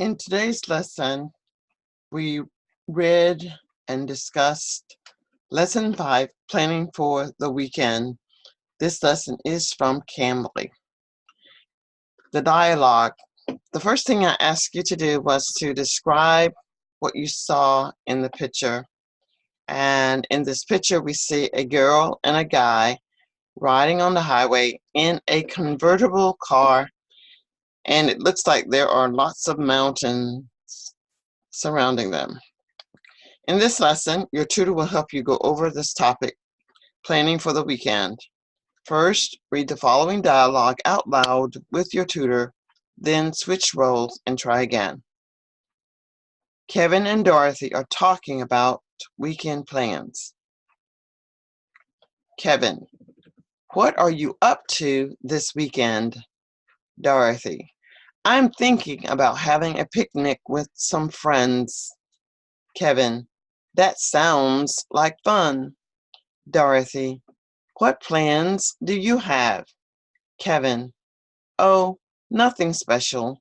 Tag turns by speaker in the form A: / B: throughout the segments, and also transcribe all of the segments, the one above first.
A: In today's lesson, we read and discussed Lesson 5, Planning for the Weekend. This lesson is from Cambly. The dialogue. The first thing I asked you to do was to describe what you saw in the picture. And in this picture, we see a girl and a guy riding on the highway in a convertible car, and it looks like there are lots of mountains surrounding them. In this lesson, your tutor will help you go over this topic, planning for the weekend. First, read the following dialogue out loud with your tutor, then switch roles and try again. Kevin and Dorothy are talking about weekend plans. Kevin: what are you up to this weekend? Dorothy: I'm thinking about having a picnic with some friends. Kevin: that sounds like fun. Dorothy: what plans do you have? Kevin: oh, nothing special.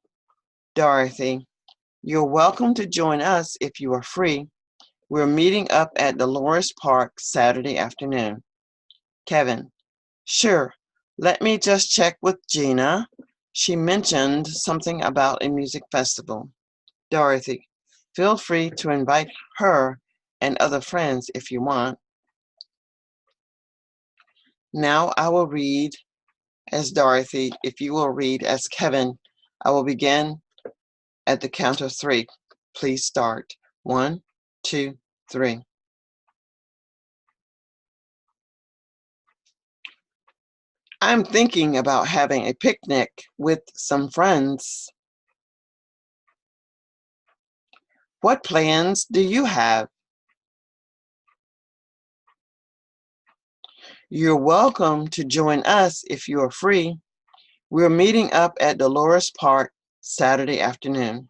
A: Dorothy: you're welcome to join us if you are free. We're meeting up at Dolores Park Saturday afternoon. Kevin: sure, let me just check with Gina. She mentioned something about a music festival. Dorothy: feel free to invite her and other friends if you want. Now I will read as Dorothy. If you will read as Kevin, I will begin at the count of 3. Please start. 1, 2, 3. I'm thinking about having a picnic with some friends. What plans do you have? You're welcome to join us if you are free. We're meeting up at Dolores Park Saturday afternoon.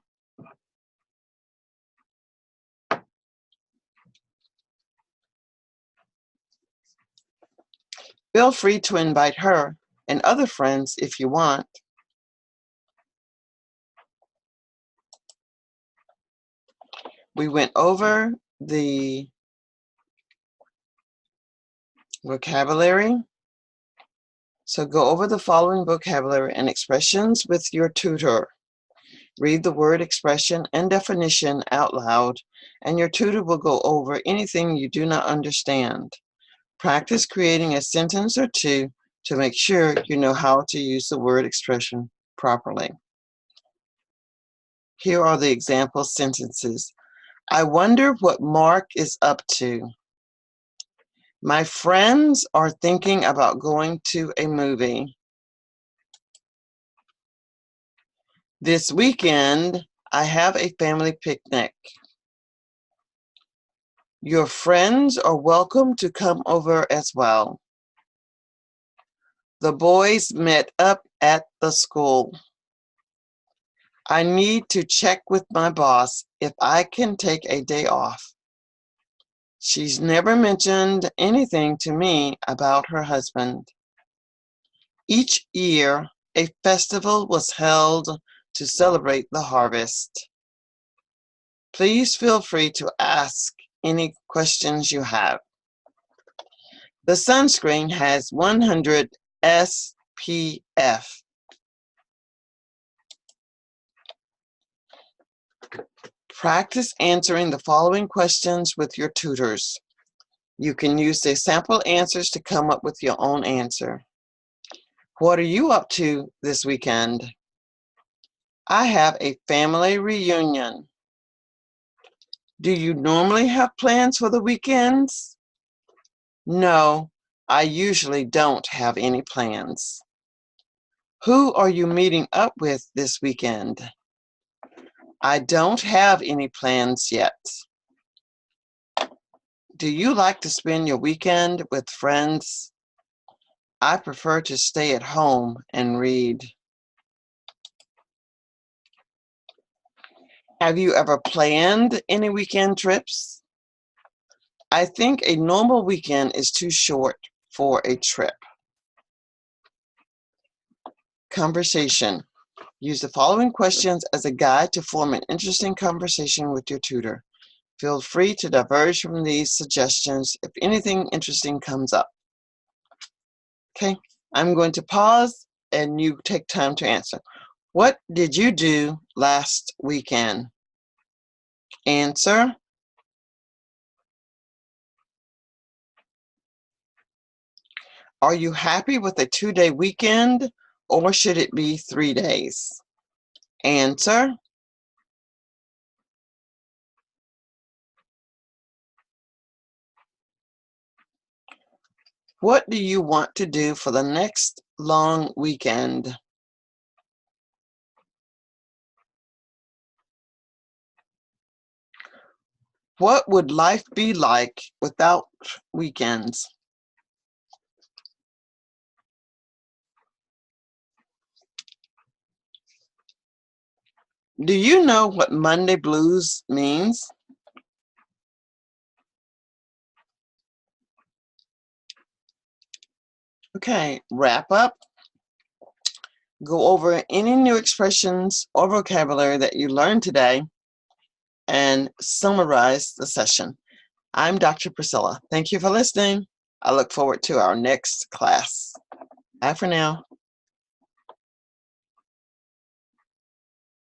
A: Feel free to invite her and other friends if you want. We went over the vocabulary. So go over the following vocabulary and expressions with your tutor. Read the word, expression, and definition out loud, and your tutor will go over anything you do not understand. Practice creating a sentence or two to make sure you know how to use the word expression properly. Here are the example sentences. I wonder what Mark is up to. My friends are thinking about going to a movie. This weekend, I have a family picnic. Your friends are welcome to come over as well. The boys met up at the school. I need to check with my boss if I can take a day off. She's never mentioned anything to me about her husband. Each year, a festival was held to celebrate the harvest. Please feel free to ask any questions you have. The sunscreen has 100 SPF. Practice answering the following questions with your tutors. You can use the sample answers to come up with your own answer. What are you up to this weekend? I have a family reunion. Do you normally have plans for the weekends? No, I usually don't have any plans. Who are you meeting up with this weekend? I don't have any plans yet. Do you like to spend your weekend with friends? I prefer to stay at home and read. Have you ever planned any weekend trips? I think a normal weekend is too short for a trip. Conversation. Use the following questions as a guide to form an interesting conversation with your tutor. Feel free to diverge from these suggestions if anything interesting comes up. Okay, I'm going to pause and you take time to answer. What did you do last weekend? Answer. Are you happy with a 2-day weekend or should it be 3 days? Answer. What do you want to do for the next long weekend? What would life be like without weekends? Do you know what Monday blues means? Okay, wrap up. Go over any new expressions or vocabulary that you learned today and summarize the session. I'm Dr. Priscilla. Thank you for listening. I look forward to our next class. Bye for now.